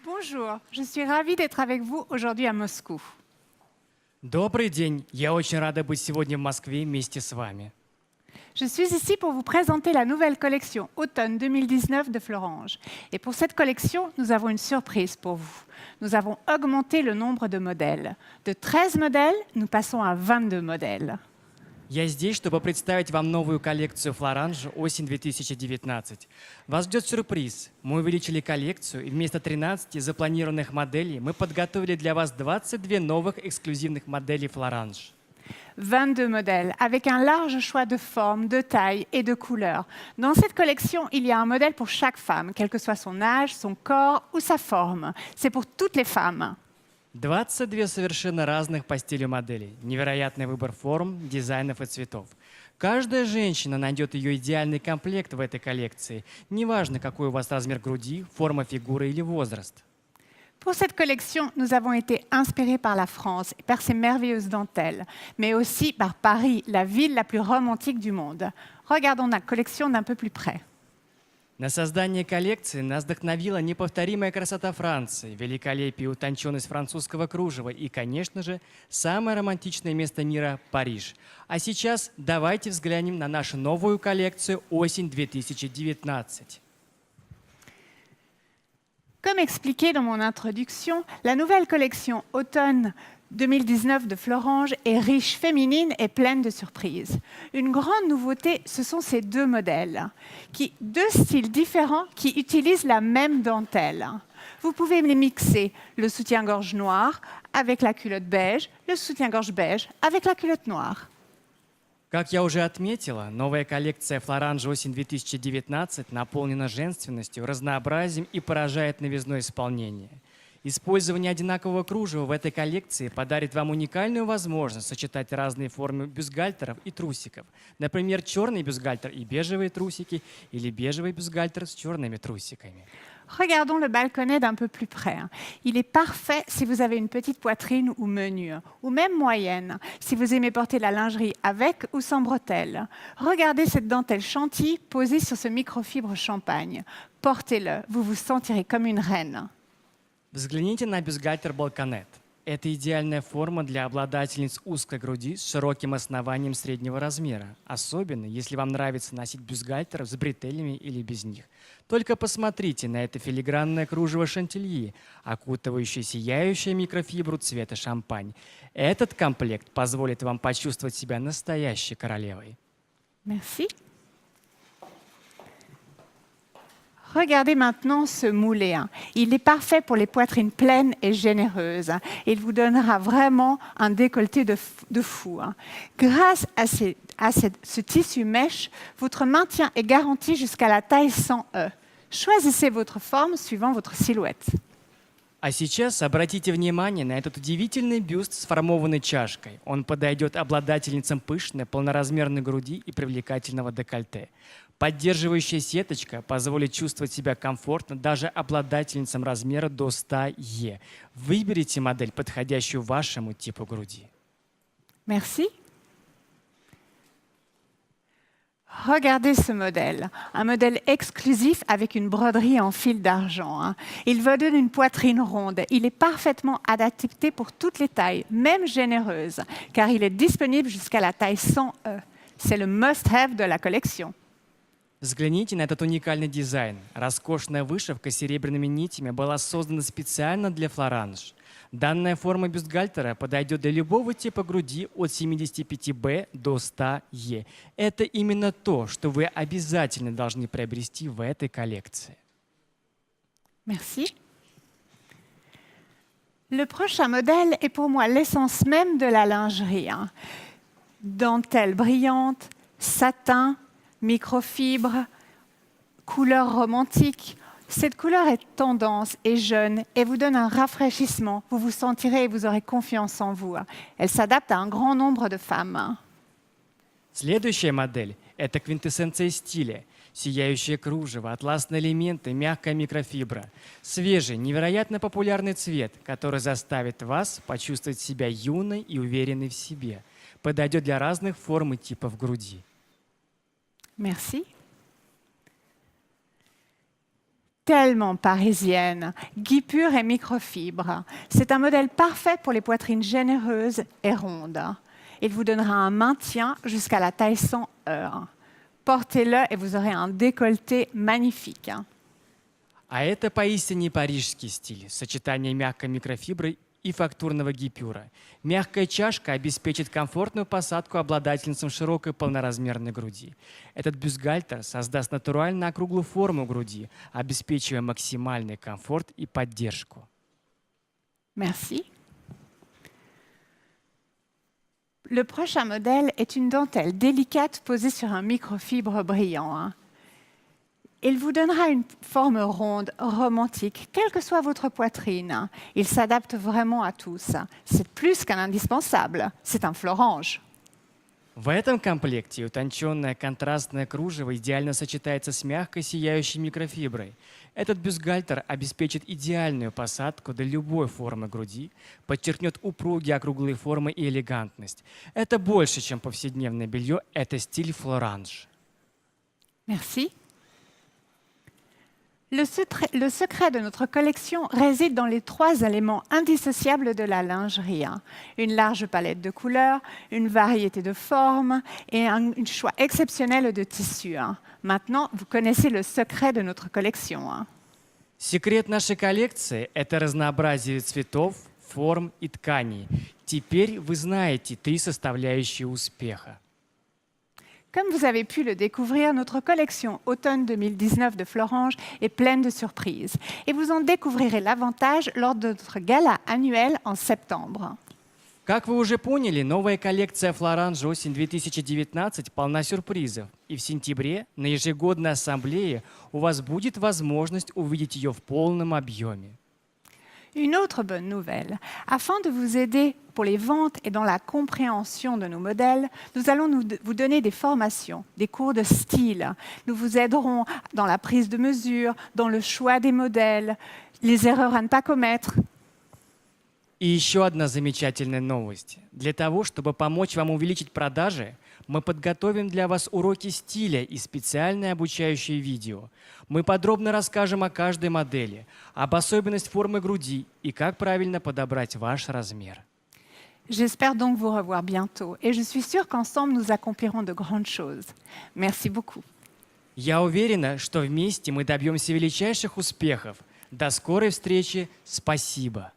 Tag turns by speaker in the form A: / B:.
A: Bonjour, je suis ravie d'être avec vous aujourd'hui à Moscou.
B: Добрый день! Я очень рада быть сегодня в Москве вместе с вами.
A: Je suis ici pour vous présenter la nouvelle collection Automne 2019 de Florange. Et pour cette collection, nous avons une surprise pour vous. Nous avons augmenté le nombre de modèles. De 13 modèles, nous passons à 22 modèles.
B: Я здесь, чтобы представить вам новую коллекцию Florange осень 2019. Вас ждет сюрприз. Мы увеличили коллекцию, и вместо 13 запланированных моделей мы подготовили для вас 22 новых эксклюзивных моделей Florange.
A: 22 modèles, avec un large choix de formes, de tailles et de couleurs. Dans cette collection, il y a un modèle pour chaque femme, quel que soit son âge, son corps ou sa forme. C'est pour toutes les femmes.
B: 22 совершенно разных по стилю моделей. Невероятный выбор форм, дизайнов и цветов. Каждая женщина найдет ее идеальный комплект в этой коллекции. Неважно, какой у вас размер груди, форма фигуры или возраст.
A: Pour cette collection, nous avons été inspirés par la France et par ses merveilleuses dentelles, mais aussi par Paris, la ville la plus romantique du monde. Regardons la collection d'un peu plus près.
B: На создание коллекции нас вдохновила неповторимая красота Франции, великолепие и утонченность французского кружева и, конечно же, самое романтичное место мира – Париж. А сейчас давайте взглянем на нашу новую коллекцию «Осень 2019».
A: Comme expliqué dans mon introduction, la nouvelle collection Automne 2019 de Florange est riche, féminine et pleine de surprises. Une grande nouveauté, ce sont ces deux modèles, deux styles différents qui utilisent la même dentelle. Vous pouvez les mixer, le soutien-gorge noir avec la culotte beige, le soutien-gorge beige avec la culotte noire.
B: Как я уже отметила, новая коллекция Florange осень 2019 наполнена женственностью, разнообразием и поражает новизной исполнения. Использование одинакового кружева в этой коллекции подарит вам уникальную возможность сочетать разные формы бюстгальтеров и трусиков. Например, черный бюстгальтер и бежевые трусики, или бежевый бюстгальтер с черными трусиками.
A: Regardons le balconnet d'un peu plus près. Il est parfait si vous avez une petite poitrine ou menue, ou même moyenne, si vous aimez porter la lingerie avec ou sans bretelles. Regardez cette dentelle chantilly posée sur ce microfibre champagne. Portez-le, vous vous sentirez comme une reine.
B: Взгляните на бюстгальтер Балконет. Это идеальная форма для обладательниц узкой груди с широким основанием среднего размера, особенно если вам нравится носить бюстгальтер с бретелями или без них. Только посмотрите на это филигранное кружево шантильи, окутывающее сияющую микрофибру цвета шампань. Этот комплект позволит вам почувствовать себя настоящей королевой.
A: Merci. Regardez maintenant ce moulé. Il est parfait pour les poitrines pleines et généreuses. Il vous donnera vraiment un décolleté de fou. Grâce à ce tissu mèche, votre maintien est garanti jusqu'à la taille 100E. Choisissez votre forme suivant votre silhouette.
B: А сейчас обратите внимание на этот удивительный бюст с формованной чашкой. Он подойдет обладательницам пышной, полноразмерной груди и привлекательного декольте. Поддерживающая сеточка позволит чувствовать себя комфортно даже обладательницам размера до 100Е. Выберите модель, подходящую вашему типу груди.
A: Merci. Regardez ce modèle, un modèle exclusif avec une broderie en fil d'argent. Il vous donne une poitrine ronde. Il est parfaitement adapté pour toutes les tailles, même généreuses, car il est disponible jusqu'à la taille 100E. C'est le must-have de la collection.
B: Взгляните на этот уникальный дизайн. Роскошная вышивка с серебряными нитями была создана специально для Florange. Данная форма бюстгальтера подойдет для любого типа груди от 75Б до 100Е. Это именно то, что вы обязательно должны приобрести в этой коллекции.
A: Merci. Le prochain modèle est pour moi l'essence même de la lingerie. Dentelle brillante, satin, microfibre, couleur romantique. Cette couleur est tendance et jeune et vous donne un rafraîchissement. Vous vous sentirez et vous aurez confiance en vous. Elle s'adapte à un grand nombre de femmes.
B: Следующая модель – это квинтэссенция стиля. Сияющее кружево, атласные элементы, мягкая микрофибра. Свежий, невероятно популярный цвет, который заставит вас почувствовать себя юной и уверенной в себе. Подойдет для разных форм и типов груди.
A: Merci. tellement parisienne, guipure et microfibre. C'est un modèle parfait pour les poitrines généreuses et rondes. Il vous donnera un maintien jusqu'à la taille 100 heures. Portez-le et vous aurez un décolleté magnifique.
B: А это поистине парижский стиль, сочетание мягкой микрофибры и фактурного гипюра. Мягкая чашка обеспечит комфортную посадку обладательницам широкой полноразмерной груди. Этот бюстгальтер создаст натурально округлую форму груди, обеспечивая максимальный комфорт и поддержку.
A: Merci. Le prochain modèle est une dentelle délicate posée sur un microfibre brillant. Il vous donnera une forme ronde, romantique, quelle que soit votre poitrine. Il s'adapte vraiment à tous. C'est plus qu'un indispensable, c'est un Florange.
B: В этом комплекте утонченное контрастное кружево идеально сочетается с мягкой сияющей микрофиброй. Этот бюстгальтер обеспечит идеальную посадку для любой формы груди, подчеркнет упругие округлые формы и элегантность. Это больше, чем повседневное белье, это стиль Florange.
A: Merci. Le secret de notre collection réside dans les 3 éléments indissociables de la lingerie. Une large palette de couleurs, une variété de formes et un choix exceptionnel de tissus. Maintenant, vous connaissez le secret de notre collection.
B: Секрет нашей коллекции – это разнообразие цветов, форм и тканей. Теперь вы знаете 3 составляющие успеха.
A: Comme vous avez pu le découvrir, notre collection automne 2019 de Florange est pleine de surprises. Et vous en découvrirez l'avantage lors de notre gala annuel en septembre.
B: Как вы уже поняли, новая коллекция Florange осень 2019 полна сюрпризов. И в сентябре на ежегодной ассамблее у вас будет возможность увидеть ее в полном объеме.
A: Une autre bonne nouvelle, afin de vous aider pour les ventes et dans la compréhension de nos modèles, nous allons vous donner des formations, des cours de style. Nous vous aiderons dans la prise de mesure, dans le choix des modèles, les erreurs à ne pas commettre.
B: И еще одна замечательная новость. Для того, чтобы помочь вам увеличить продажи, мы подготовим для вас уроки стиля и специальные обучающие видео. Мы подробно расскажем о каждой модели, об особенностях формы груди и как правильно подобрать ваш размер.
A: J'espère donc vous revoir bientôt et je suis sûre qu'ensemble nous accomplirons de grandes choses. Merci beaucoup.
B: Я уверена, что вместе мы добьемся величайших успехов. До скорой встречи. Спасибо.